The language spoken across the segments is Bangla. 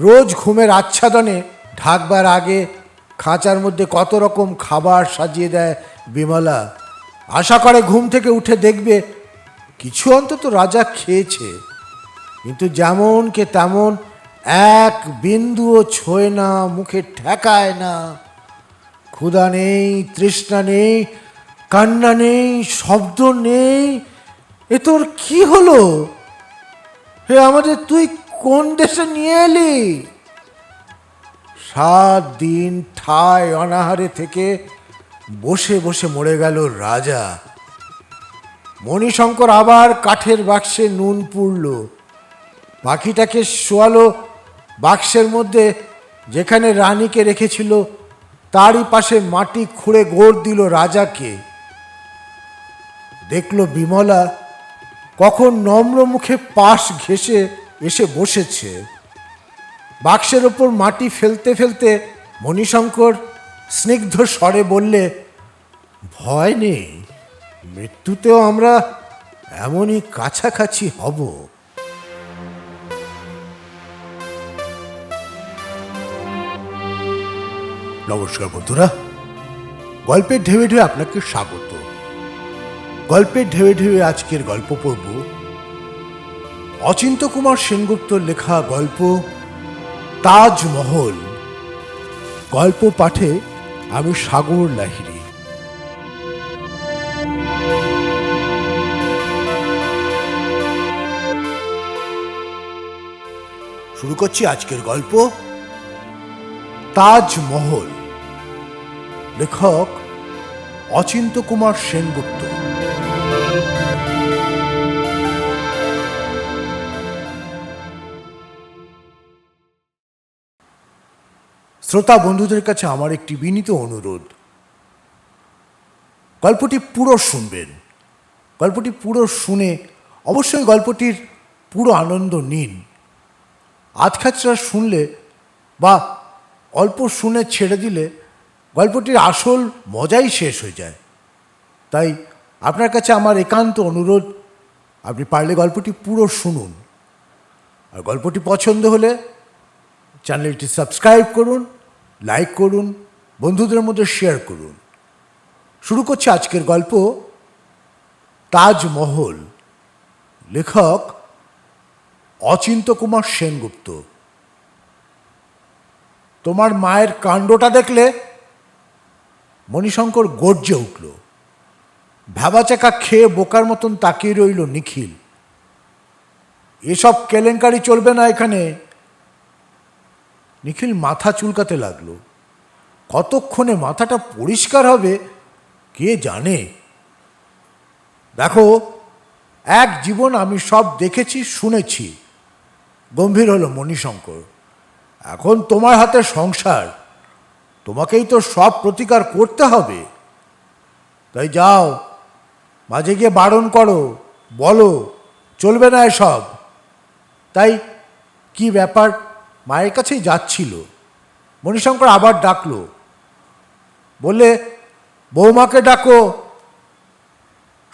রোজ ঘুমের আচ্ছাদনে ঢাকবার আগে খাঁচার মধ্যে কত রকম খাবার সাজিয়ে দেয় বিমলা। আশা করে ঘুম থেকে উঠে দেখবে কিছু অন্তত রাজা খেয়েছে, কিন্তু যেমন কে তেমন এক বিন্দুও ছোঁয় না, মুখে ঠেকায় না। ক্ষুধা নেই, তৃষ্ণা নেই, কান্না নেই, শব্দ নেই। এ তোর কি হলো? হে আমাদের তুই কোন দেশে নিয়ে এলি? 7 দিন ঠায় অনাহারে থেকে বসে বসে মরে গেল রাজা। মণিশঙ্কর আবার কাঠের বাক্সে নুন পুড়ল, পাখিটাকে শোয়ালো বাক্সের মধ্যে যেখানে রানীকে রেখেছিল তারই পাশে মাটি খুঁড়ে গোড় দিল রাজাকে। দেখল বিমলা কখন নম্র মুখে পাশ ঘেঁষে এসে বসেছে। বাক্সের ওপর মাটি ফেলতে ফেলতে মণিশঙ্কর স্নিগ্ধ স্বরে বললে, ভয় নেই, মৃত্যুতেও আমরা এমনই কাছাকাছি হব। নমস্কার বন্ধুরা, গল্পের ঢেউয়ে ঢেউয়ে আপনাকে স্বাগত। গল্পের ঢেউয়ে ঢেউয়ে আজকের গল্প পড়ব অচিন্ত্য কুমার সেনগুপ্তর লেখা গল্প তাজমহল। গল্প পাঠে আমি সাগর লাহিড়ী। শুরু করছি আজকের গল্প তাজমহল। লেখক অচিন্ত্য কুমার সেনগুপ্ত। শ্রোতা বন্ধুদের কাছে আমার একটি বিনীত অনুরোধ, গল্পটি পুরো শুনবেন। গল্পটি পুরো শুনে অবশ্যই গল্পটির পুরো আনন্দ নিন। আধখাচরা শুনলে বা অল্প শুনে ছেড়ে দিলে গল্পটির আসল মজাই শেষ হয়ে যায়। তাই আপনার কাছে আমার একান্ত অনুরোধ, আপনি পারলে গল্পটি পুরো শুনুন। আর গল্পটি পছন্দ হলে চ্যানেলটি সাবস্ক্রাইব করুন, লাইক করুন, বন্ধুদের মধ্যে শেয়ার করুন। শুরু করছি আজকের গল্প তাজমহল। লেখক অচিন্ত্য কুমার সেনগুপ্ত। তোমার মায়ের কাণ্ডটা দেখলে? মণিশঙ্কর গর্জে উঠল। ভ্যাবাচাকা খেয়ে বোকার মতন তাকিয়ে রইল নিখিল। এসব কেলেঙ্কারি চলবে না এখানে। নিখিল মাথা চুলকাতে লাগলো। কতক্ষণে মাথাটা পরিষ্কার হবে কে জানে। দেখো, এক জীবন আমি সব দেখেছি, শুনেছি, গম্ভীর হলো মণিশঙ্কর। এখন তোমার হাতে সংসার, তোমাকেই তো সব প্রতিকার করতে হবে। তাই যাও, মাঝে গিয়ে বারণ করো, বলো চলবে না এসব। তাই কি ব্যাপার? মায়ের কাছেই যাচ্ছিল। মণিশঙ্কর আবার ডাকলো, বললে, বৌমাকে ডাকো।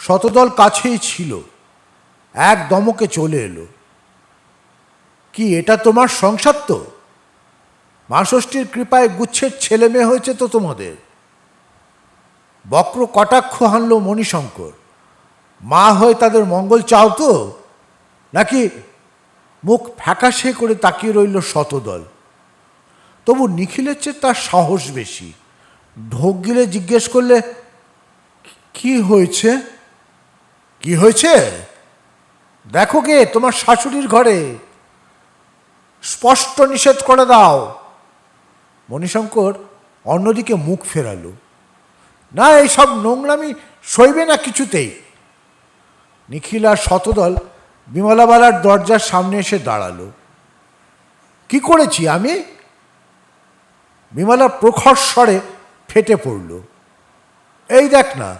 শতদল কাছেই ছিল, এক দমকে চলে এলো। কি এটা তোমার সংসার তো? মা ষষ্ঠীর কৃপায় গুচ্ছের ছেলে মেয়ে হয়েছে তো তোমাদের। বক্র কটাক্ষ হানল মণিশঙ্কর। মা হয়ে তাদের মঙ্গল চাও তো? নাকি? মুখ ফ্যাকাশে করে তাকিয়ে রইল শতদল। তবু নিখিলের চেয়ে তার সাহস বেশি। ঢোক গিলে জিজ্ঞেস করলে, কি হয়েছে? কি হয়েছে? দেখো গে, তোমার শাশুড়ির ঘরে। স্পষ্ট নিষেধ করে দাও। মণিশঙ্কর অন্যদিকে মুখ ফেরালো। না, এইসব নোংরামি সইবে না কিছুতেই। নিখিল আর শতদল বিমলাবালার দরজার সামনে এসে দাঁড়ালো। কি করেছি আমি? বিমলা প্রখর স্বরে ফেটে পড়ল। এই দেখ না,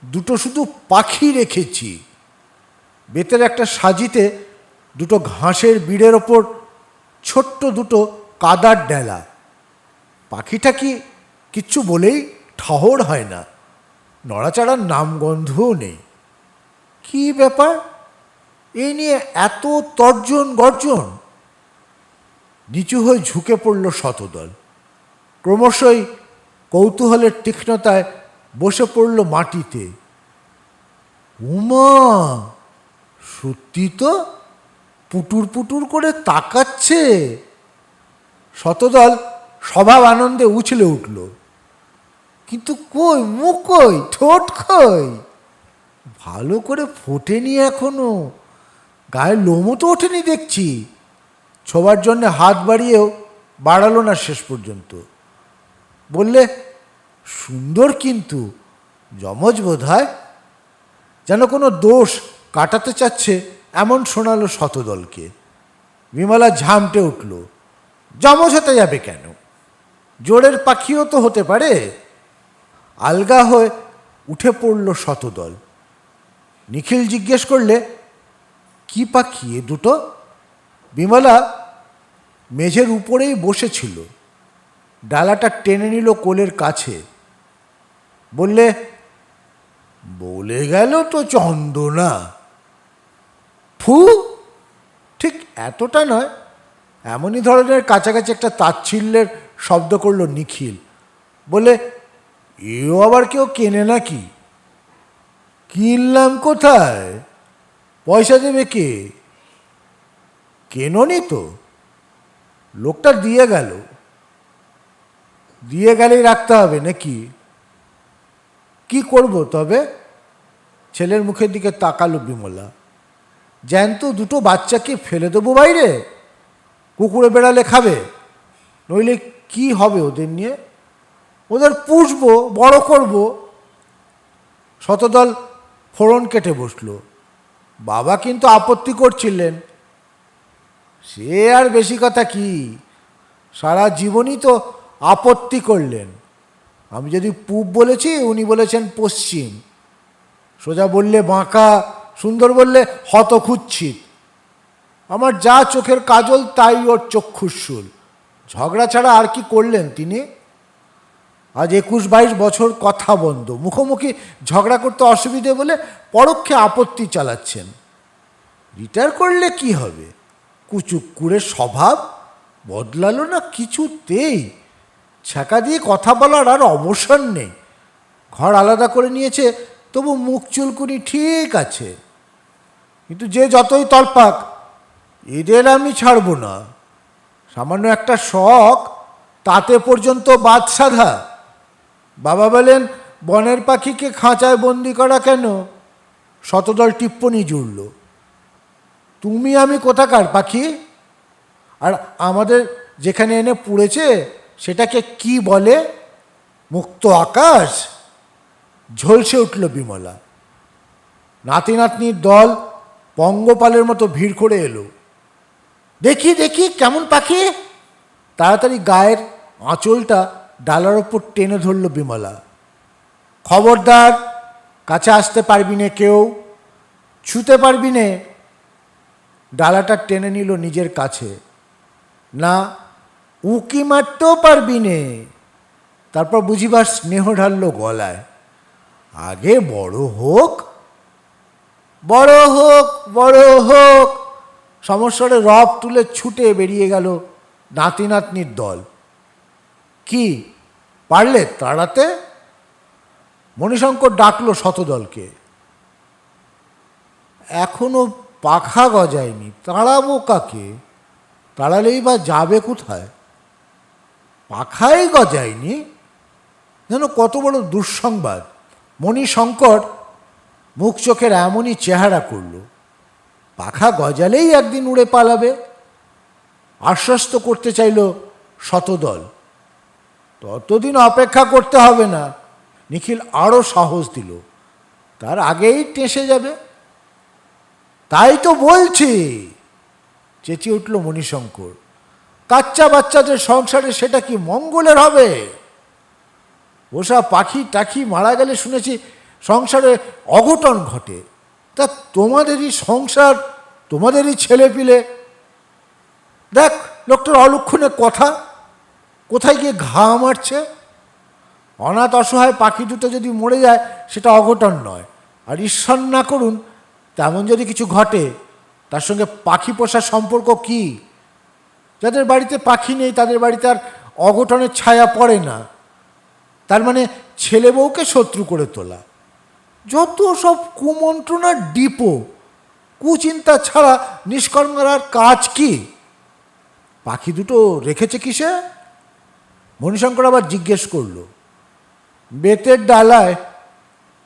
দুটো শুধু পাখি রেখেছি। বেতের একটা সাজিতে দুটো ঘাসের বিড়ের ওপর ছোট্ট দুটো কাদার ডেলা। পাখিটা কি কিচ্ছু বলেই ঠাহর হয় না, নড়াচড়ার নামগন্ধও নেই। কি ব্যাপার? এই নিয়ে এত তর্জন গর্জন? নিচু হয়ে ঝুঁকে পড়ল শতদল। ক্রমশই কৌতূহলের তীক্ষ্ণতায় বসে পড়ল মাটিতে। উমা, সত্যি তো পুটুর পুটুর করে তাকাচ্ছে। শতদল স্বভাব আনন্দে উছলে উঠল। কিন্তু কই, মুখ কই, ঠোঁট কই, ভালো করে ফোটেনি এখনো, গায়ে লোমও তো ওঠেনি দেখছি। ছোবার জন্য হাত বাড়িয়েও বাড়ালো না শেষ পর্যন্ত। বললে, সুন্দর কিন্তু যমজ বোধ হয়। যেন কোনো দোষ কাটাতে চাচ্ছে এমন শোনালো শতদলকে। বিমলা ঝামটে উঠল। যমজ হতে যাবে কেন? জোরের পাখিও তো হতে পারে। আলগা হয়ে উঠে পড়ল শতদল। নিখিল জিজ্ঞেস করলে, কি পাখি এ দুটো? বিমলা মেঝের উপরেই বসেছিল, ডালাটা টেনে নিল কোলের কাছে। বললে, বলে গেল তো চন্দনা। ফু, ঠিক এতটা নয়। এমনই ধরনের কাছাকাছি একটা তাচ্ছিল্যের শব্দ করল নিখিল। বলে, এও আবার কেউ কেনে নাকি? কিনলাম কোথায়? পয়সা দেবে কে? কেননি তো। লোকটা দিয়ে গেল। দিয়ে গেলেই রাখতে হবে নাকি? কি করব তবে? ছেলের মুখের দিকে তাকালো বিমলা। জ্যান্ত দুটো বাচ্চাকে ফেলে দেবো বাইরে? কুকুরে বেড়ালে খাবে? নইলে কি হবে ওদের নিয়ে? ওদের পুষবো, বড় করব। শতদল ফোড়ন কেটে বসল। বাবা কিন্তু আপত্তি করছিলেন। সে আর বেশি কথা কি, সারা জীবনই তো আপত্তি করলেন। আমি যদি পূব বলেছি, উনি বলেছেন পশ্চিম। সোজা বললে বাঁকা, সুন্দর বললে হতকুচ্ছিত। আমার যা চোখের কাজল তাই ওর চক্ষুশূল। ঝগড়া ছাড়া আর কি করলেন তিনি? আজ 21-22 বছর কথা বন্ধ, মুখোমুখি ঝগড়া করতে অসুবিধে বলে পরোক্ষে আপত্তি চালাচ্ছেন। রিটায়ার করলে কি হবে? কুচুকুরের স্বভাব বদলালো না কিছুতেই। ছ্যাঁকা দিয়ে কথা বলার আর অবসর নেই। ঘর আলাদা করে নিয়েছে, তবু মুখ চুলকুনি ঠিক আছে। কিন্তু যে যতই তলপাক, এদের আমি ছাড়ব না। সামান্য একটা শখ, তাতে পর্যন্ত বাদ সাধা। বাবা বলেন, বনের পাখিকে খাঁচায় বন্দি করা কেন? শতদল টিপ্পনি জুড়ল। তুমি আমি কোথাকার পাখি? আর আমাদের যেখানে এনে পুড়েছে সেটাকে কি বলে? মুক্ত আকাশ? ঝলসে উঠল বিমলা। নাতি নাতনির দল পঙ্গপালের মতো ভিড় করে এলো। দেখি দেখি কেমন পাখি। তাড়াতাড়ি গায়ের আঁচলটা ডালার ওপর টেনে ধরল বিমলা। খবরদার, কাছে আসতে পারবি নে, কেউ ছুতে পারবি নে। ডালাটা টেনে নিল নিজের কাছে। না, উঁকি মারতেও পারবি নে। তারপর বুঝিবার স্নেহ ঢালল গলায়। আগে বড় হোক, বড় হোক, বড় হোক। সমস্যারে রব তুলে ছুটে বেরিয়ে গেল নাতি নাতনির দল। কি পারলে তাড়াতে? মণিশঙ্কর ডাকলো শতদলকে। এখনো পাখা গজায়নি, তাড়াবো কাকে? তাড়ালেই বা যাবে কোথায়? পাখাই গজায়নি, যেন কত বড় দুঃসংবাদ। মণিশঙ্কর মুখ চোখের এমনই চেহারা করল। পাখা গজালেই একদিন উড়ে পালাবে। আশ্বস্ত করতে চাইল শতদল। ততদিন অপেক্ষা করতে হবে না। নিখিল আরও সাহস দিল, তার আগেই টেসে যাবে। তাই তো বলছি, চেঁচিয়ে উঠল মণিশঙ্কর। কাচ্চা বাচ্চাদের সংসারে সেটা কি মঙ্গলের হবে? ওসব পাখি টাখি মারা গেলে শুনেছি সংসারে অঘটন ঘটে। তা তোমাদেরই সংসার, তোমাদেরই ছেলে পিলে। দেখ লোকটার অলক্ষণে কথা, কোথায় গিয়ে ঘা মারছে। অনাথ অসহায় পাখি দুটো যদি মরে যায় সেটা অঘটন নয়। আর ঈশ্বর না করুন তেমন যদি কিছু ঘটে, তার সঙ্গে পাখি পোষার সম্পর্ক কি? যাদের বাড়িতে পাখি নেই তাদের বাড়িতে আর অঘটনের ছায়া পড়ে না। তার মানে ছেলে বউকে শত্রু করে তোলা। যত সব কুমন্ত্রণার ডিপো, কুচিন্তা ছাড়া নিষ্কর্মার আর কাজ কি? পাখি দুটো রেখেছে কিসে? মণিশঙ্কর আবার জিজ্ঞেস করল। বেতের ডালায়।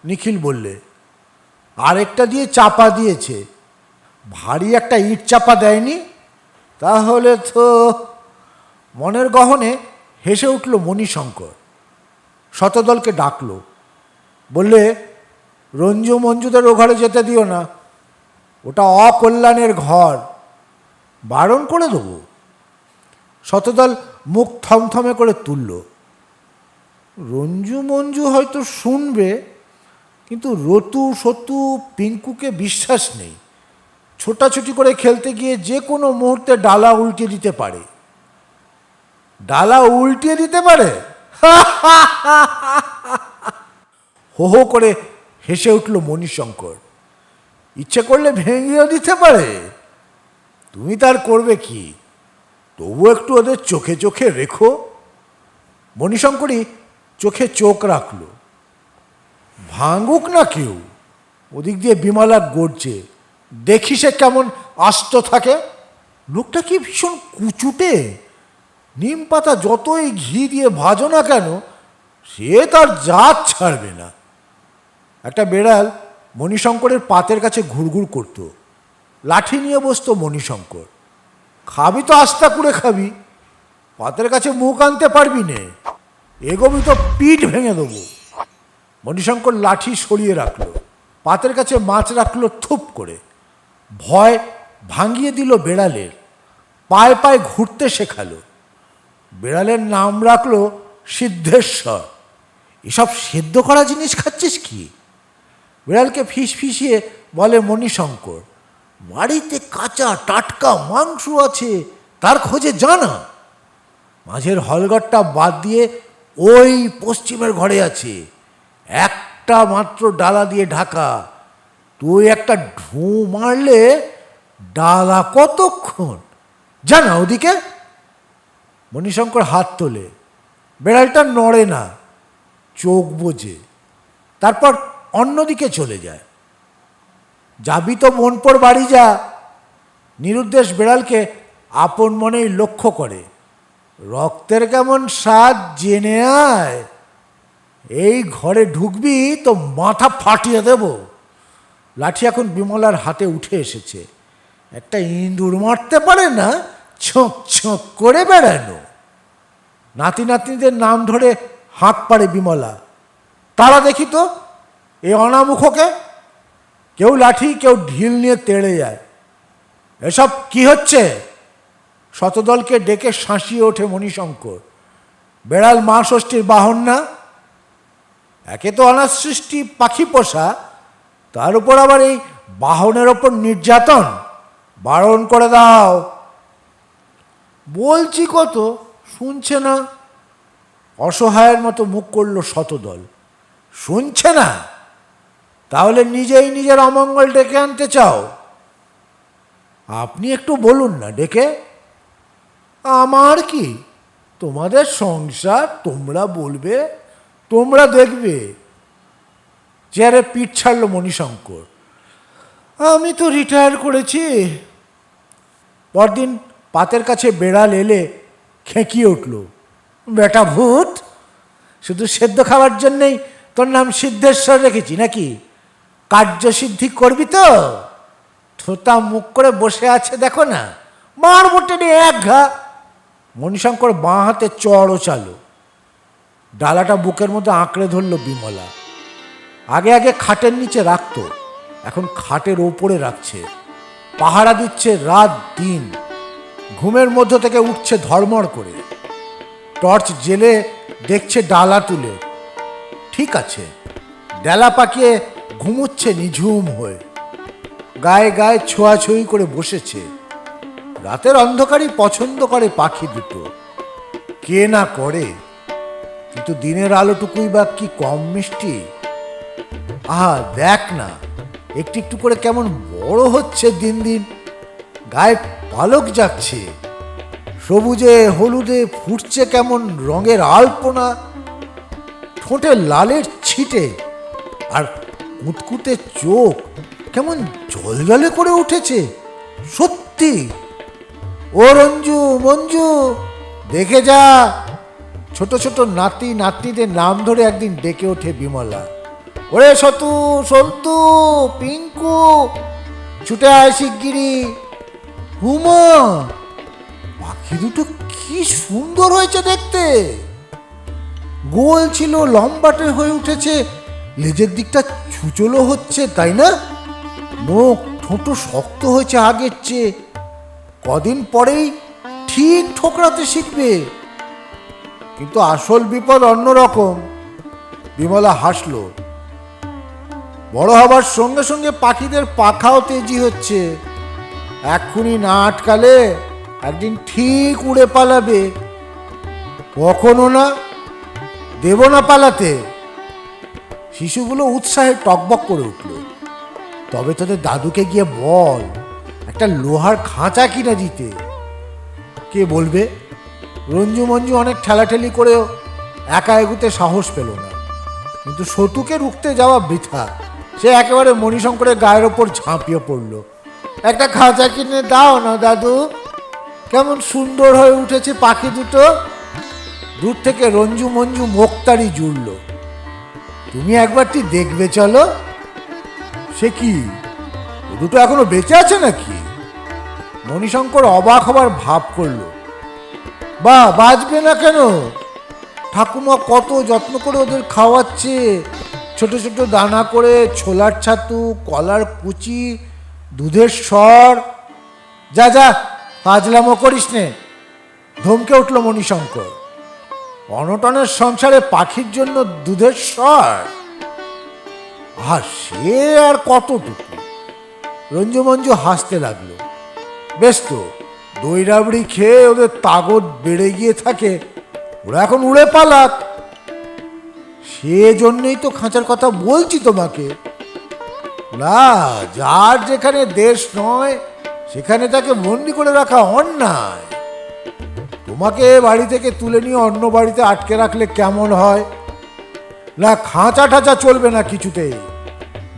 নিখিল বললে, আরেকটা দিয়ে চাপা দিয়েছে। ভারী একটা ইট চাপা দেয়নি? তাহলে তো। মনের গহনে হেসে উঠল মণিশঙ্কর। শতদলকে ডাকল, বললে, রঞ্জু মঞ্জুদের ও ঘরে যেতে দিও না, ওটা অকল্যাণের ঘর, বারণ করে দেবো। শতদল মুখ থমথমে করে তুলল। রঞ্জু মঞ্জু হয়তো শুনবে, কিন্তু রতু সতু পিঙ্কুকে বিশ্বাস নেই। ছোটাছুটি করে খেলতে গিয়ে যে কোনো মুহূর্তে ডালা উল্টিয়ে দিতে পারে। ডালা উল্টিয়ে দিতে পারে? হো হো করে হেসে উঠল মণিশঙ্কর। ইচ্ছে করলে ভেঙেও দিতে পারে। তুমি তার করবে কি? তবু একটু ওদের চোখে চোখে রেখো। মণিশঙ্করই চোখে চোখ রাখল। ভাঙুক না কেউ। ওদিক দিয়ে বিমলা গড়ছে, দেখি সে কেমন আস্ত থাকে। লোকটা কি ভীষণ কুচুটে। নিম পাতা যতই ঘি দিয়ে ভাজো না কেন, সে তার জাত ছাড়বে না। একটা বেড়াল মণিশঙ্করের পাতের কাছে ঘুরঘুর করত। লাঠি নিয়ে বসতো মণিশঙ্কর। খাবি তো আস্তা করে খাবি, পাতের কাছে মুখ আনতে পারবি নে, এগোবি তো পিঠ ভেঙে দেবো। মণিশঙ্কর লাঠি সরিয়ে রাখল, পাতের কাছে মাছ রাখল থুপ করে। ভয় ভাঙিয়ে দিল বেড়ালের, পায়ে পায়ে ঘুরতে শেখালো। বেড়ালের নাম রাখল সিদ্ধেশ্বর। এসব সেদ্ধ করা জিনিস খাচ্ছিস কি? বিড়ালকে ফিস ফিসিয়ে বলে মণিশঙ্কর, বাড়িতে কাঁচা টাটকা মাংস আছে, তার খোঁজে জানা। মাঝের হলঘরটা বাদ দিয়ে ওই পশ্চিমের ঘরে আছে, একটা মাত্র ডালা দিয়ে ঢাকা। তুই একটা ঢু মারলে ডালা কতক্ষণ জানা ওদিকে। মণিশঙ্কর হাত তোলে। বেড়ালটা নড়ে না, চোখ বোঝে, তারপর অন্যদিকে চলে যায়। যাবি তো মনপোর বাড়ি যা। নিরুদ্দেশ বেড়ালকে আপন মনেই লক্ষ্য করে। রক্তের কেমন স্বাদ জেনে আয়। এই ঘরে ঢুকবি তো মাথা ফাটিয়ে দেব। লাঠি এখন বিমলার হাতে উঠে এসেছে। একটা ইঁদুর মারতে পারে না, ছোঁক ছোঁক করে বেড়ানো। নাতি নাতনিদের নাম ধরে হাঁক পাড়ে বিমলা, তারা দেখি তো এ অনামুখকে। কেউ লাঠি, কেউ ঢিল নিয়ে তেড়ে যায়। এসব কি হচ্ছে? শতদলকে ডেকে শাঁসিয়ে ওঠে মণিশঙ্কর। বেড়াল মা ষষ্ঠীর বাহন না? একে তো অনাথ সৃষ্টি পাখি পোষা, তার উপর আবার এই বাহনের ওপর নির্যাতন। বারণ করে দাও। বলছি কত, শুনছে না। অসহায়ের মতো মুখ করল শতদল। শুনছে না? তাহলে নিজেই নিজের অমঙ্গল ডেকে আনতে চাও? আপনি একটু বলুন না ডেকে। আমার কি, তোমাদের সংসার, তোমরা বলবে, তোমরা দেখবে। চেয়ারে পিঠ ছাড়ল মণিশঙ্কর। আমি তো রিটায়ার করেছি। পরদিন পাতের কাছে বেড়াল এলে খেঁকিয়ে উঠল, বেটা ভূত, শুধু সেদ্ধ খাওয়ার জন্যেই তোর নাম সিদ্ধেশ্বর রেখেছি নাকি? কার্যসিদ্ধি করবি তো? থোতা মুখ করে বসে আছে দেখো না, মার মোটে নিয়ে এক ঘা। মণিশঙ্কর বাঁ হাতে চড় চালো। ডালাটা বুকের মধ্যে আঁকড়ে ধরল বিমলা। আগে আগে খাটের নিচে রাখত, এখন খাটের ওপরে রাখছে। পাহারা দিচ্ছে রাত দিন। ঘুমের মধ্য থেকে উঠছে ধর্মড় করে। টর্চ জেলে দেখছে ডালা তুলে। ঠিক আছে, ডালা পাকিয়ে ঘুমুচ্ছে নিঝুম হয়ে। গায়ে গায়ে ছোঁয়াছুঁয়ি করে বসেছে। রাতের অন্ধকারই পছন্দ করে পাখি দুটো, কে না করে। কিন্তু দিনের আলোটুকুই বা কি কম মিষ্টি। আহা দেখ না, একটু একটু করে কেমন বড় হচ্ছে দিন দিন। গায়ে পালক যাচ্ছে, সবুজে হলুদে ফুটছে কেমন রঙের আলপনা, ঠোঁটে লালের ছিটে, আর কুতকুতে চোখ কেমন জলজলে করে উঠেছে। সত্যি। ও রঞ্জু, মঞ্জু, দেখে যা। ছোট ছোট নাতি নাতনিদের নাম ধরে একদিন ডেকে ওঠে বিমলা। ওরে সতু, সন্তু, পিঙ্কু, ছুটে আয় শিগগিরি। হুমা, পাখি দুটো কি সুন্দর হয়েছে দেখতে। গোল ছিল, লম্বাটে হয়ে উঠেছে, লেজের দিকটা ছুচলো হচ্ছে, তাই না? মুখ ঠোঁটো শক্ত হয়েছে আগের চেয়ে। কদিন পরেই ঠিক ঠোকরাতে শিখবে। কিন্তু আসল বিপদ অন্যরকম। বিমলা হাসল। বড় হবার সঙ্গে সঙ্গে পাখিদের পাখাও তেজি হচ্ছে। এক্ষুনি না আটকালে একদিন ঠিক উড়ে পালাবে। কখনো না, দেব না পালাতে। শিশুগুলো উৎসাহে টকবক করে উঠল। তবে তোদের দাদুকে গিয়ে বল একটা লোহার খাঁচা কিনে দিতে। কে বলবে? রঞ্জু মঞ্জু অনেক ঠেলাঠেলি করেও একা এগুতে সাহস পেল না। কিন্তু সতুকে রুখতে যাওয়া বৃথা। সে একেবারে মণিশঙ্করের গায়ের ওপর ঝাঁপিয়ে পড়ল। একটা খাঁচা কিনে দাও না দাদু, কেমন সুন্দর হয়ে উঠেছে পাখি দুটো। দূর থেকে রঞ্জু মঞ্জু মোক্তারি জুড়ল। তুমি একবারটি দেখবে চলো। সে কি, ও দুটো এখনো বেঁচে আছে নাকি? মণিশঙ্কর অবাক হবার ভাব করল। বা বাঁচবে না কেন? ঠাকুমা কত যত্ন করে ওদের খাওয়াচ্ছে। ছোট ছোট দানা করে ছোলার ছাতু, কলার কুচি, দুধের সর। যা যা, ফাজলামো করিস নে, ধমকে উঠল মণিশঙ্কর। অনটনের সংসারে পাখির জন্য দুধের সর? আর সে আর কতটুকু? রঞ্জু মঞ্জু হাসতে লাগলো। বেশ তো, দই রাবড়ি খেয়ে ওদের তাগদ বেড়ে গিয়ে থাকে, ওরা এখন উড়ে পালাক। সেজন্যই তো খাঁচার কথা বলছি তোমাকে। না, যার যেখানে দেশ নয় সেখানে তাকে বন্দি করে রাখা অন্যায়। তোমাকে বাড়ি থেকে তুলে নিয়ে অন্য বাড়িতে আটকে রাখলে কেমন হয়? না, খাঁচা ঠাঁচা চলবে না কিছুতেই।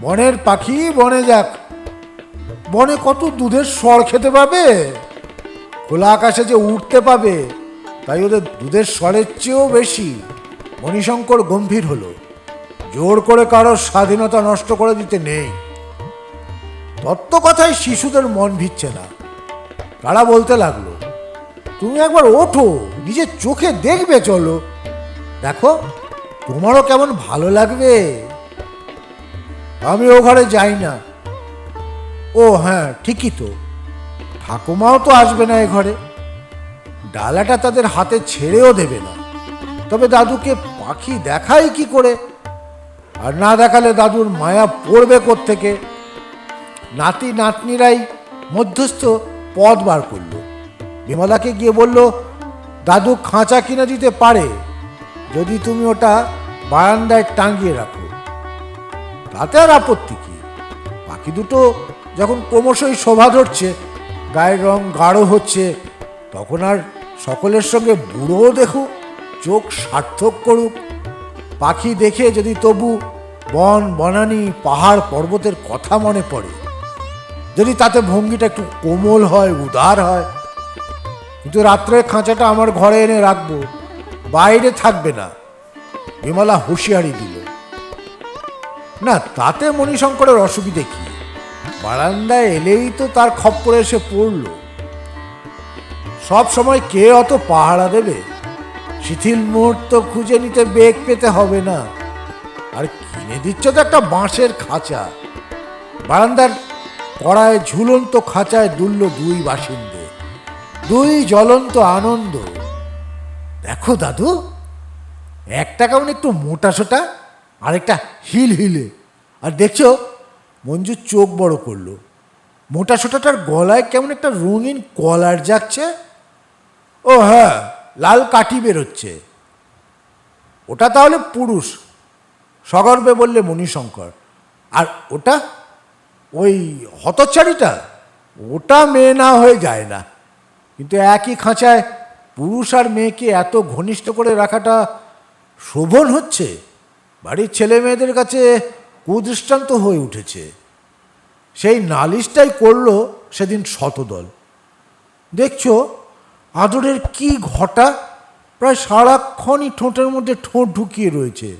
বনের পাখি বনে যাক। বনে কত দুধের সর খেতে পাবে। খোলা আকাশে যে উঠতে পাবে, তাই ওদের দুধের স্বরের চেয়েও বেশি। মণিশঙ্কর গম্ভীর হলো। জোর করে কারোর স্বাধীনতা নষ্ট করে দিতে নেই। তত্ত্ব কথায় শিশুদের মন ভিচ্ছে না। তারা বলতে লাগলো, তুমি একবার ওঠো, নিজের চোখে দেখবে চলো। দেখো, তোমারও কেমন ভালো লাগবে। আমি ও ঘরে যাই না। ও হ্যাঁ, ঠিকই তো, ঠাকুমাও তো আসবে না এ ঘরে। ডালাটা তাদের হাতে ছেড়েও দেবে না। তবে দাদুকে পাখি দেখাই কি করে? আর না দেখালে দাদুর মায়া পড়বে কোত্থেকে? নাতি নাতনিরাই মধ্যস্থ পদ বার করল। বিমলাকে গিয়ে বলল, দাদু খাঁচা কিনে দিতে পারে যদি তুমি ওটা বারান্দায় টাঙিয়ে রাখো। তাতে আর আপত্তি কি? পাখি দুটো যখন ক্রমশই শোভা ধরছে, গায়ের রং গাঢ় হচ্ছে, তখন আর সকলের সঙ্গে বুড়োও দেখুক, চোখ সার্থক করুক। পাখি দেখে যদি তবু বন বনানি পাহাড় পর্বতের কথা মনে পড়ে, যদি তাতে ভঙ্গিটা একটু কোমল হয়, উদার হয়। কিন্তু রাত্রে খাঁচাটা আমার ঘরে এনে রাখবো, বাইরে থাকবে না। বিমলা হুঁশিয়ারি দিল। না, তাতে মণিশঙ্করের অসুবিধে কি? বারান্দায় এলেই তো তার খপ্পরে এসে পড়ল। সব সময় কে অত পাহারা দেবে? শিথিল মুহূর্ত খুঁজে নিতে বেগ পেতে হবে না। আর কিনে দিচ্ছ তো একটা বাঁশের খাঁচা। বারান্দার কড়ায় ঝুলন্ত খাঁচায় দুলল দুই বাসিন্দে, দুই জ্বলন্ত আনন্দ। দেখো দাদু, একটা কেমন একটু মোটা সোটা, আর একটা হিল হিলে। আর দেখছো, মঞ্জু চোখ বড় করলো। মোটা সোটাটার গলায় কেমন একটা রঙিন কলার যাচ্ছে। ও হ্যাঁ, লাল কাঠি বেরোচ্ছে। ওটা তাহলে পুরুষ, সগর্বে বললে মণিশঙ্কর। আর ওটা, ওই হতচ্ছাড়িটা, ওটা মেয়ে না হয়ে যায় না। কিন্তু একই খাঁচায় পুরুষ আর মেয়েকে এত ঘনিষ্ঠ করে রাখাটা শোভন হচ্ছে? বাড়ির ছেলে মেয়েদের কাছে কুদৃষ্টান্ত হয়ে উঠেছে। সেই নালিশটাই করলো সেদিন শতদল। দেখছো আদরের কি ঘটা, প্রায় সারাক্ষণই ঠোঁটের মধ্যে ঠোঁট ঢুকিয়ে রয়েছে।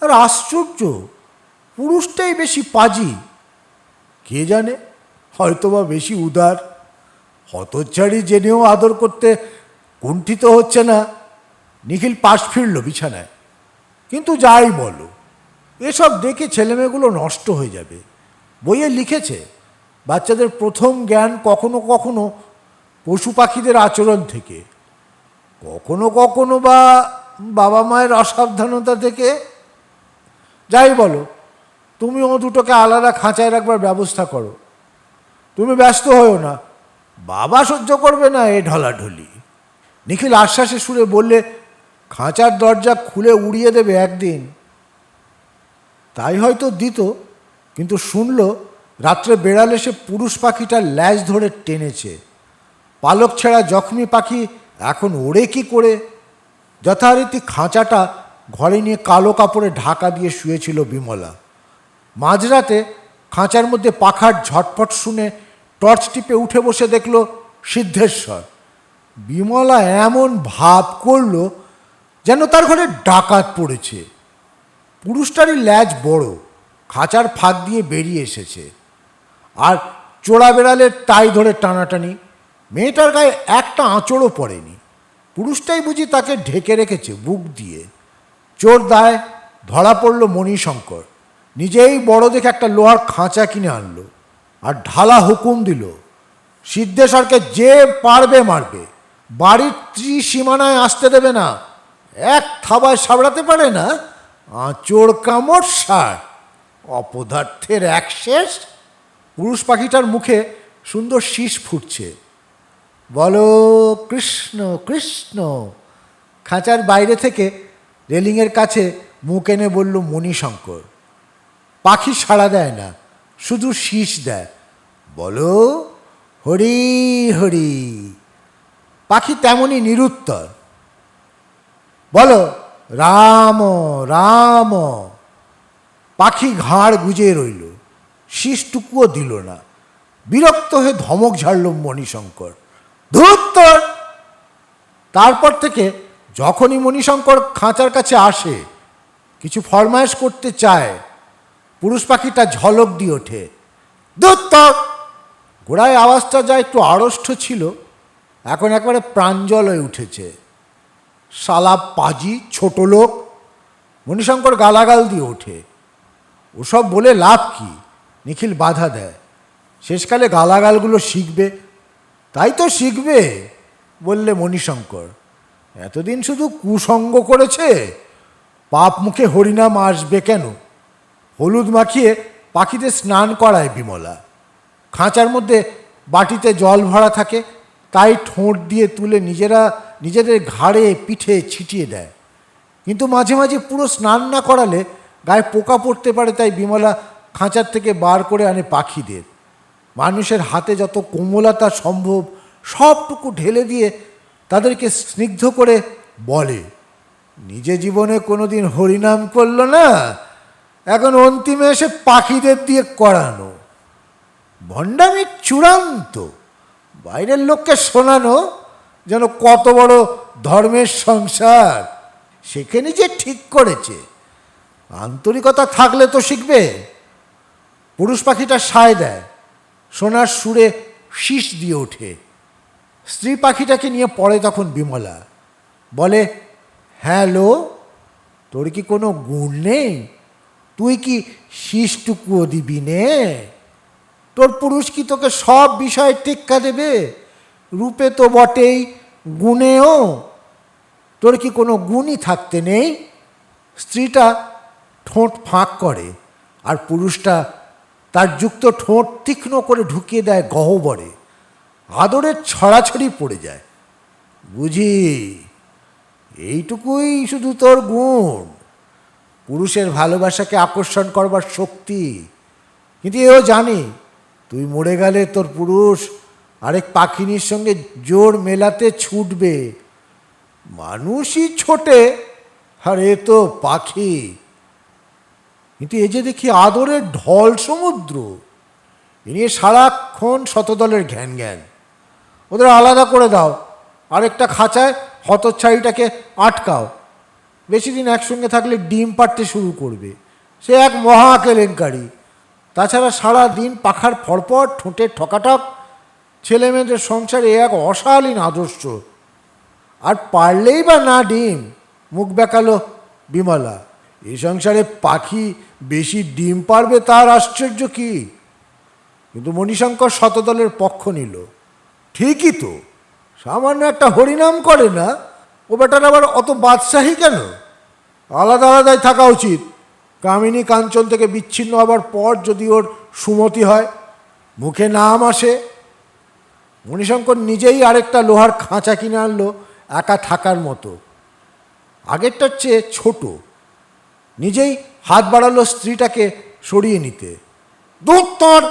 আর আশ্চর্য, পুরুষটাই বেশি পাজি। কে জানে, হয়তোবা বেশি উদার। হতচ্ছাড়ি জেনেও আদর করতে কুণ্ঠিত হচ্ছে না। নিখিল পাশ ফিরল বিছানায়। কিন্তু যাই বলো, এসব দেখে ছেলেমেয়েগুলো নষ্ট হয়ে যাবে। বইয়ে লিখেছে বাচ্চাদের প্রথম জ্ঞান কখনো কখনো পশু পাখিদের আচরণ থেকে, কখনো কখনো বা বাবা মায়ের অসাবধানতা থেকে। যাই বলো, তুমি ও দুটোকে আলাদা খাঁচায় রাখবার ব্যবস্থা করো। তুমি ব্যস্ত হও না, বাবা সহ্য করবে না এ ঢলাঢলি। নিখিল আশ্বাসে সুরে বললে, খাঁচার দরজা খুলে উড়িয়ে দেবে একদিন। তাই হয়তো দিত, কিন্তু শুনল রাত্রে বেড়াল এসে পুরুষ পাখিটার ল্যাজ ধরে টেনেছে। পালক ছেঁড়া জখমি পাখি এখন ওড়ে কি করে? যথারীতি খাঁচাটা ঘরে নিয়ে কালো কাপড়ে ঢাকা দিয়ে শুয়েছিল বিমলা। মাঝরাতে খাঁচার মধ্যে পাখার ঝটপট শুনে টর্চ টিপে উঠে বসে দেখল সিদ্ধেশ্বর। বিমলা এমন ভাব করল যেন তার ঘরে ডাকাত পড়েছে। পুরুষটারই ল্যাজ বড়, খাঁচার ফাঁক দিয়ে বেরিয়ে এসেছে। আর চোরা বেড়ালের টাই ধরে টানাটানি। মেয়েটার গায়ে একটা আঁচড়ও পড়েনি। পুরুষটাই বুঝি তাকে ঢেকে রেখেছে বুক দিয়ে। চোর দায় ধরা পড়ল মণিশঙ্কর। নিজেই বড় দেখে একটা লোহার খাঁচা কিনে আনলো আর ঢালা হুকুম দিল, সিদ্ধেশ্বরকে যে পারবে মারবে, বাড়ির ত্রিসীমানায় আসতে দেবে না। এক থাবায় সাবড়াতে পারে না, আঁচড় কামড় সার। অপদার্থের এক শেষ। পুরুষ পাখিটার মুখে সুন্দর শীষ ফুটছে। বলো কৃষ্ণ কৃষ্ণ। খাঁচার বাইরে থেকে রেলিংয়ের কাছে মুখ এনে বলল মণিশঙ্কর। পাখি সাড়া দেয় না, শুধু শীষ দেয়। বলো হরি হরি। পাখি তেমনই নিরুত্তর। বলো রাম রাম। পাখি ঘাড় গুজে রইল, শীষটুকুও দিল না। বিরক্ত হয়ে ধমক ঝাড়ল মণিশঙ্কর, ধুর তোর। তারপর থেকে যখনই মণিশঙ্কর খাঁচার কাছে আসে, কিছু ফরমায়েশ করতে চায়, পুরুষ পাখিটা ঝলক দিয়ে ওঠে, ধুর তোর। গোড়ায় আওয়াজটা যা একটু আড়ষ্ট ছিল, এখন একবারে প্রাঞ্জল হয়ে উঠেছে। শালা পাজি, ছোট লোক। মণিশঙ্কর গালাগাল দিয়ে ওঠে। ওসব বলে লাভ কি? নিখিল বাধা দেয়। শেষকালে গালাগালগুলো শিখবে। তাই তো শিখবে, বললে মণিশঙ্কর। এতদিন শুধু কুসঙ্গ করেছে, পাপ মুখে হরিনাম আসবে কেন? হলুদ মাখিয়ে পাখিদের স্নান করায় বিমলা। খাঁচার মধ্যে বাটিতে জল ভরা থাকে, তাই ঠোঁট দিয়ে তুলে নিজেদের ঘাড়ে পিঠে ছিটিয়ে দেয়। কিন্তু মাঝে মাঝে পুরো স্নান না করালে গায়ে পোকা পড়তে পারে, তাই বিমলা খাঁচার থেকে বার করে আনে পাখিদের। মানুষের হাতে যত কোমলতা সম্ভব সবটুকু ঢেলে দিয়ে তাদেরকে স্নিগ্ধ করে বলে, নিজে জীবনে কোনোদিন হরিনাম করল না, এখন অন্তিমে এসে পাখিদের দিয়ে করানো। ভণ্ডামি চূড়ান্ত। বাইরের লোককে শোনানো যেন কত বড় ধর্মের সংসার, সেখানে যে ঠিক করেছে। আন্তরিকতা থাকলে তো শিখবে। পুরুষ পাখিটা সায় দেয়, সোনার সুরে শীষ দিয়ে ওঠে। স্ত্রী পাখিটাকে নিয়ে পড়ে তখন বিমলা। বলে, হ্যাঁ লো, তোর কি কোনো গুণ নেই? তুই কি শীষটুকুও দিবি নে? তোর পুরুষ কি তোকে সব বিষয়ে টেক্কা দেবে? রূপে তো বটেই, গুণেও। তোর কি কোনো গুণই থাকতে নেই? স্ত্রীটা ঠোঁট ফাঁক করে, আর পুরুষটা তার যুক্ত ঠোঁট তীক্ষ্ণ করে ঢুকিয়ে দেয় গহ্বরে। আদরের ছড়াছড়ি পড়ে যায়। বুঝি এইটুকুই শুধু তোর গুণ, পুরুষের ভালোবাসাকে আকর্ষণ করবার শক্তি। কিন্তু এও জানি, তুই মরে গেলে তোর পুরুষ আরেক পাখিনীর সঙ্গে জোর মেলাতে ছুটবে, মানুষই ছোটে, আর এ তো পাখি। কিন্তু এ যে দেখি আদরের ঢল সমুদ্র। এ নিয়ে সারাক্ষণ শতদলের ঘ্যান জ্ঞান। ওদের আলাদা করে দাও, আরেকটা খাঁচায় হতচ্ছাড়িটাকে আটকাও। বেশি দিন একসঙ্গে থাকলে ডিম পাড়তে শুরু করবে, সে এক মহা কেলেঙ্কারি। তাছাড়া সারা দিন পাখার ফড়ফড়, ঠোঁটের ঠকাঠক, ছেলে মেয়েদের সংসারে এক অশালীন আদর্শ। আর পারলেই বা না ডিম, মুখ বেঁকালো বিমলা। এই সংসারে পাখি বেশি ডিম পারবে তার আশ্চর্য কি? কিন্তু মণিশঙ্কর শতদলের পক্ষ নিল। ঠিকই তো, সামান্য একটা হরিনাম করে না, ও বেটার আবার অত বাদশাহী কেন? আলাদা আলাদাই থাকা উচিত। কামিনী কাঞ্চন থেকে বিচ্ছিন্ন হবার পর যদি ওর সুমতি হয়, মুখে নাম আসে। মণিশঙ্কর নিজেই আরেকটা লোহার খাঁচা কিনে আনলো একা থাকার মতো, আগেরটার চেয়ে ছোট। নিজেই হাত বাড়ালো স্ত্রীটাকে সরিয়ে নিতে। দূর তোর!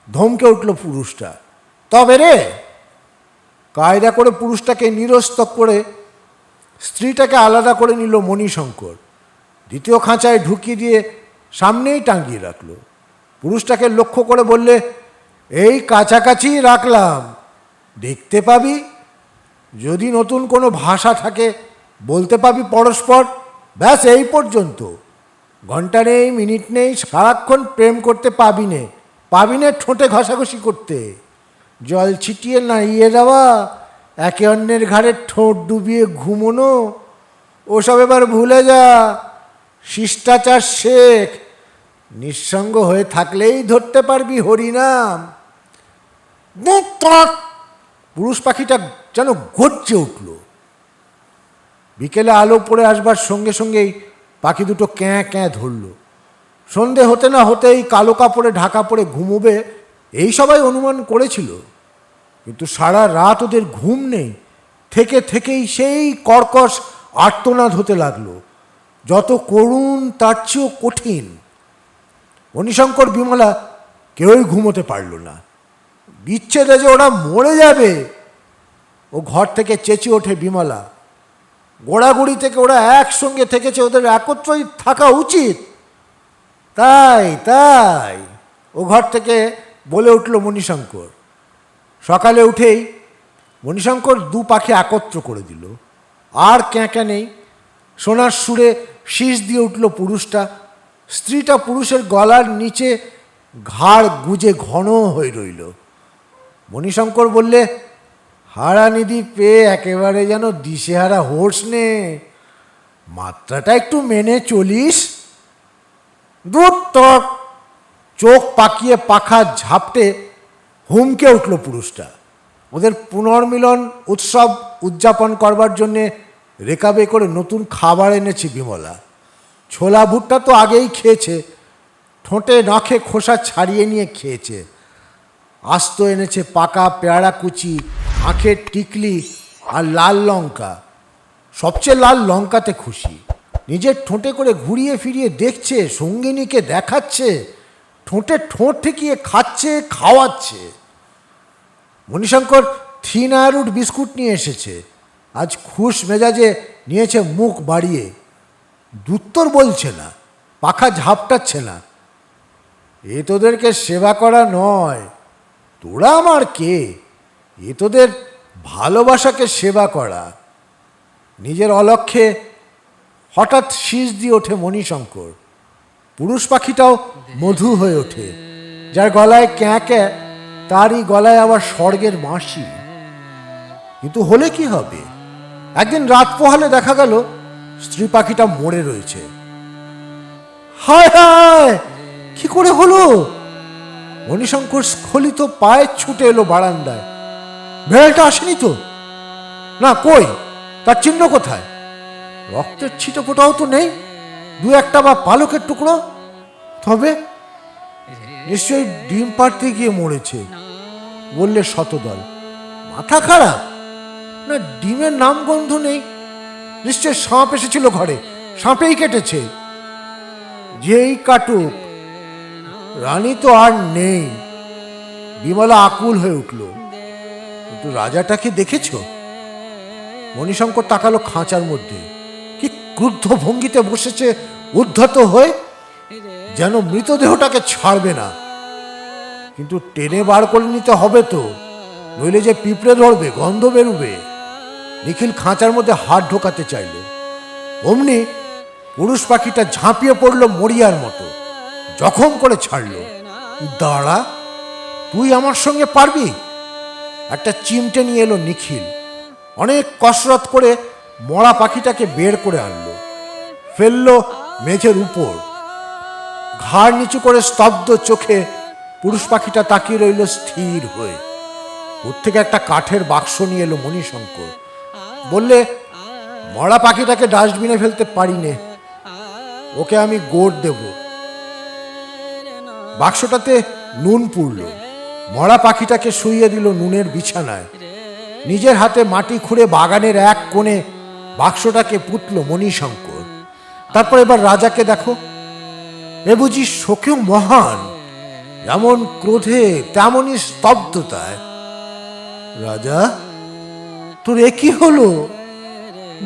ধমকে উঠল পুরুষটা। তবে রে! কায়দা করে পুরুষটাকে নিরস্ত করে স্ত্রীটাকে আলাদা করে নিল মণিশঙ্কর। দ্বিতীয় খাঁচায় ঢুকিয়ে দিয়ে সামনেই টাঙিয়ে রাখল। পুরুষটাকে লক্ষ্য করে বললে, এই কাছাকাছি রাখলাম, দেখতে পাবি। যদি নতুন কোনো ভাষা থাকে বলতে পাবি পরস্পর। ব্যাস এই পর্যন্ত। ঘন্টা নেই, মিনিট নেই, সারাক্ষণ প্রেম করতে পাবি নে। পাবি নে ঠোঁটে ঘষাঘষি করতে, জল ছিটিয়ে নাড়িয়ে দেওয়া, একে অন্যের ঘাড়ে ঠোঁট ডুবিয়ে ঘুমোনো, ওসব এবার ভুলে যা। শিষ্টাচার শেখ। নিঃসঙ্গ হয়ে থাকলেই ধরতে পারবি হরিনাম। পুরুষ পাখিটা যেন গর্জে উঠল। বিকেলে আলো পড়ে আসবার সঙ্গে সঙ্গেই পাখি দুটো ক্যাঁ ক্যাঁ ধরল। সন্ধে হতে না হতেই কালো কাপড়ে ঢাকা পড়ে ঘুমোবে এই সবাই অনুমান করেছিল। কিন্তু সারা রাত ওদের ঘুম নেই। থেকে থেকেই সেই কর্কশ আর্তনাদ হতে লাগলো, যত করুণ তার চেয়েও কঠিন। মণিশঙ্কর বিমলা কেউই ঘুমোতে পারল না। বিচ্ছেদে যে ওরা মরে যাবে। ও ঘর থেকে চেঁচিয়ে ওঠে বিমলা। গোড়াগুড়ি থেকে ওরা একসঙ্গে থেকেছে, ওদের একত্রই থাকা উচিত। তাই তাই, ও ঘর থেকে বলে উঠল মণিশঙ্কর। সকালে উঠেই মণিশঙ্কর দু পাখি একত্র করে দিল। আর ক্যাঁক্যা নেই। সোনার সুরে শীষ দিয়ে উঠল পুরুষটা। স্ত্রীটা পুরুষের গলার নিচে ঘাড় গুজে ঘন হয়ে রইল। মণিশঙ্কর বললে, হারানিধি পেয়ে একেবারে যেন দিশেহারা হোর্স নে, মাত্রাটা একটু মেনে চলিস। দূর তোর! চোখ পাকিয়ে পাখা ঝাপটে হুমকে উঠল পুরুষটা। ওদের পুনর্মিলন উৎসব উদযাপন করবার জন্যে রেকাবে করে নতুন খাবার এনেছি বিমলা। ছোলা ভুট্টা তো আগেই খেয়েছে, ঠোঁটে নখে খোসা ছাড়িয়ে নিয়ে খেয়েছে। আস্ত এনেছে পাকা পেয়ারা কুচি, আখের টিকলি আর লাল লঙ্কা। সবচেয়ে লাল লঙ্কাতে খুশি। নিজের ঠোঁটে করে ঘুরিয়ে ফিরিয়ে দেখছে, সঙ্গিনীকে দেখাচ্ছে, ঠোঁটে ঠোঁট ঠেকিয়ে খাচ্ছে, খাওয়াচ্ছে। মণিশঙ্কর থিন আয়ারুট বিস্কুট নিয়ে এসেছে। আজ খুশ মেজাজে নিয়েছে মুখ বাড়িয়ে। দুত্তর বলছে না, পাখা ঝাপটাচ্ছে না। এ তোদেরকে সেবা করা নয়, তোরা আমার কে? এ তোদের ভালোবাসাকে সেবা করা। নিজের অলক্ষ্যে হঠাৎ শীষ দিয়ে ওঠে মণিশঙ্কর। পুরুষ পাখিটাও মধু হয়ে ওঠে। যার গলায় ক্যাঁ ক্যাঁ, তারই গলায় আবার স্বর্গের বাঁশি। কিন্তু হলে কি হবে? একদিন রাত পোহালে দেখা গেল স্ত্রী পাখিটা মরে রয়েছে। হায় হায়, কি করে হলো? মণিশঙ্কর স্খলিত পায়ে ছুটে এলো বারান্দায়। বেড়ালটা আসেনি তো? না, কই? তার চিহ্ন কোথায়? রক্তের ছিটে ফোটাও তো নেই, দু একটা বা পালকের টুকরো। তবে নিশ্চয়ই ডিম পাড়তে গিয়ে মরেছে বললে শতদল। মাথা খারাপ? না, ডিমের নাম গন্ধ নেই। নিশ্চয় সাপ এসেছিল ঘরে, সাপেই কেটেছে। যেই কাটুক, রানী তো আর নেই। বিমলা আকুল হয়ে উঠল। কিন্তু রাজাটাকে দেখেছ? মণিশঙ্কর তাকালো খাঁচার মধ্যে। কি ক্রুদ্ধ ভঙ্গিতে বসেছে, উদ্ধত হয়ে, যেন মৃতদেহটাকে ছাড়বে না। কিন্তু টেনে বার করে নিতে হবে তো, নইলে যে পিঁপড়ে ধরবে, গন্ধ বেরুবে। নিখিল খাঁচার মধ্যে হাত ঢোকাতে চাইল, অমনি পুরুষ পাখিটা ঝাঁপিয়ে পড়ল মরিয়ার মতো, জখম করে ছাড়ল। দাঁড়া, তুই আমার সঙ্গে পারবি? একটা চিমটে নিয়ে এলো নিখিল, অনেক কসরত করে মরা পাখিটাকে বের করে আনলো, ফেললো মেঝের উপর। ঘাড় নিচু করে স্তব্ধ চোখে পুরুষ পাখিটা তাকিয়ে রইল স্থির হয়ে। ওর থেকে একটা কাঠের বাক্স নিয়ে এলো মণিশঙ্কর, বললে, মরা পাখিটাকে ডাস্টবিনে ফেলতে পারি নে, ওকে আমি গোড় দেব। বাক্সটাতে নুন পুড়ল, মরা পাখিটাকে শুইয়ে দিল নুনের বিছানায়। নিজের হাতে মাটি খুঁড়ে বাগানের এক কোণে বাক্সটাকে পুঁতল মণিশঙ্কর। তারপর এবার রাজাকে দেখো, এ বুঝি শোকেও মহান, যেমন ক্রোধে তেমনই স্তব্ধতায়। রাজা, তোর এ কি হলো?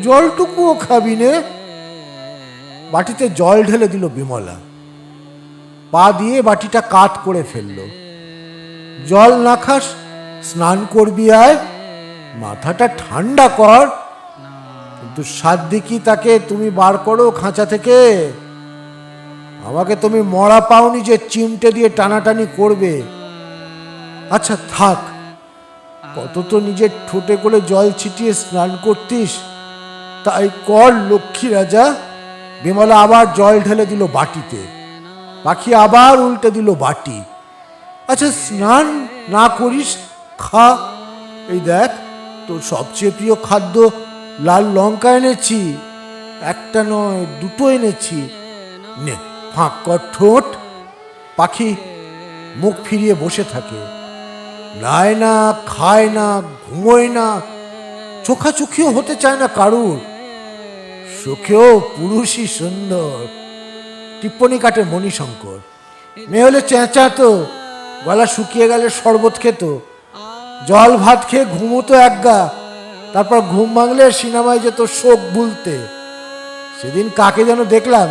জলটুকুও খাবি নে? বাটিতে জল ঢেলে দিল বিমলা, পা দিয়ে বাটিটা কাত করে ফেলল। জল না খাস, স্নান করবি আয়, মাথাটা ঠান্ডা কর। কিন্তু সাধ্য তাকে তুমি বার করো খাঁচা থেকে। আমাকে তুমি মরা পাওনি যে চিমটে দিয়ে টানাটানি করবে। আচ্ছা থাক, কত তো নিজের ঠোঁটে করে জল ছিটিয়ে স্নান করতিস, তাই কর লক্ষ্মী রাজা। বিমলা আবার জল ঢেলে দিল বাটিতে, পাখি আবার উল্টে দিল বাটি। আচ্ছা স্নান না করিস, খা, এই দেখ তোর সবচেয়ে প্রিয় খাদ্য লাল লঙ্কা এনেছি, একটা নয় দুটো এনেছি, নে ফাঁক কর ঠোঁট। পাখি মুখ ফিরিয়ে বসে থাকে, নায় না, খায় না, ঘুমোয় না, চোখাচোখিও হতে চায় না কারুর। সুখেও পুরুষই সুন্দর। টিপ্পনি কাটে মণিশঙ্কর, মেয়ে হলে চেঁচাতো, গলা শুকিয়ে গেলে শরবত খেত, জল ভাত খেয়ে ঘুমোতো একগা, তারপর ঘুম ভাঙলে সিনেমায় যেত শোক ভুলতে। সেদিন কাকে যেন দেখলাম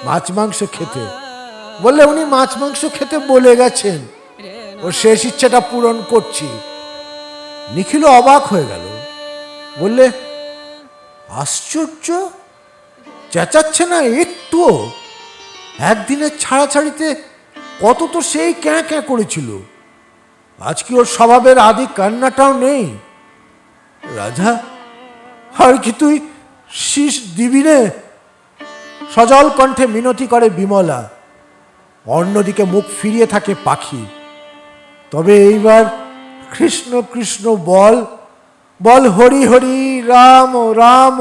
মাছ মাংস খেতে, বললে উনি মাছ মাংস খেতে বলে গেছেন, ওর শেষ ইচ্ছাটা পূরণ করছি। নিখিল অবাক হয়ে গেল, বললে, আশ্চর্য, চেঁচাচ্ছে না একটুও। একদিনের ছাড়াছাড়িতে কত তো সেই ক্যাঁ ক্যাঁ করেছিল, আজকে ওর স্বভাবের আদি কান্নাটাও নেই। রাজা, আর কি তুই শীষ দিবি রে? সজল কণ্ঠে মিনতি করে বিমলা। অন্যদিকে মুখ ফিরিয়ে থাকে পাখি। তবে এইবার কৃষ্ণ কৃষ্ণ বল, বল হরি হরি রাম রাম।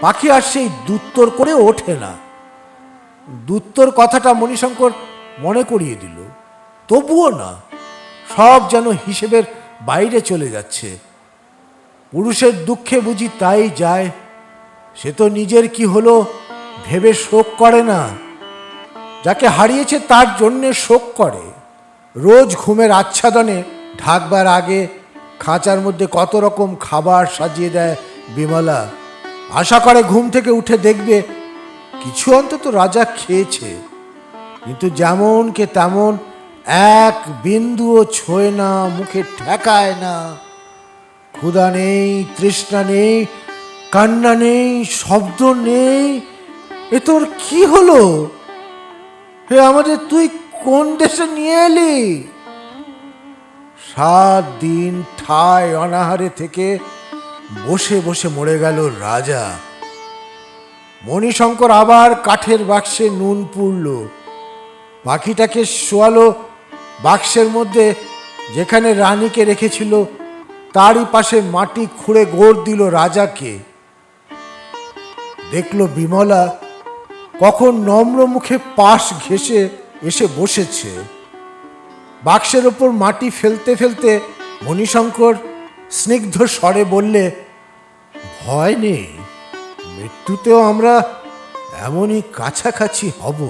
পাখি আর সেই দুত্তর করে ওঠে না। দুত্তর কথাটা মণিশঙ্কর মনে করিয়ে দিল, তবুও না, সব যেন হিসেবের বাইরে চলে যাচ্ছে। পুরুষের দুঃখে বুঝি তাই যায়, সে তো নিজের কি হলো ভেবে শোক করে না, যাকে হারিয়েছে তার জন্যে শোক করে। রোজ ঘুমের আচ্ছাদনে ঢাকবার আগে খাঁচার মধ্যে কত রকম খাবার সাজিয়ে দেয় বিমলা। আশা করে ঘুম থেকে উঠে দেখবে কিছু অন্তত রাজা খেয়েছে, কিন্তু যেমন কে তেমন এক বিন্দুও ছোঁয় না, মুখে ঠেকায় না। ক্ষুধা নেই, তৃষ্ণা নেই, কান্না নেই, শব্দ নেই। এ তোর কি হলো হে আমাদের, তুই কোন দেশে নিয়ে এলি? 7 দিন ঠায় অনাহারে থেকে বসে বসে মরে গেল রাজা। মণিশঙ্কর আবার কাঠের বাক্সে নুন পুড়ল, পাখিটাকে শোয়ালো বাক্সের মধ্যে, যেখানে রানীকে রেখেছিল তারই পাশে মাটি খুঁড়ে গোড় দিল রাজাকে। দেখল বিমলা কখন নম্র মুখে পাশ ঘেঁষে এসে বসেছে। বাক্সের ওপর মাটি ফেলতে ফেলতে মণিশঙ্কর স্নিগ্ধ স্বরে বললে, ভয় নেই, মৃত্যুতেও আমরা এমনই কাছাকাছি হব।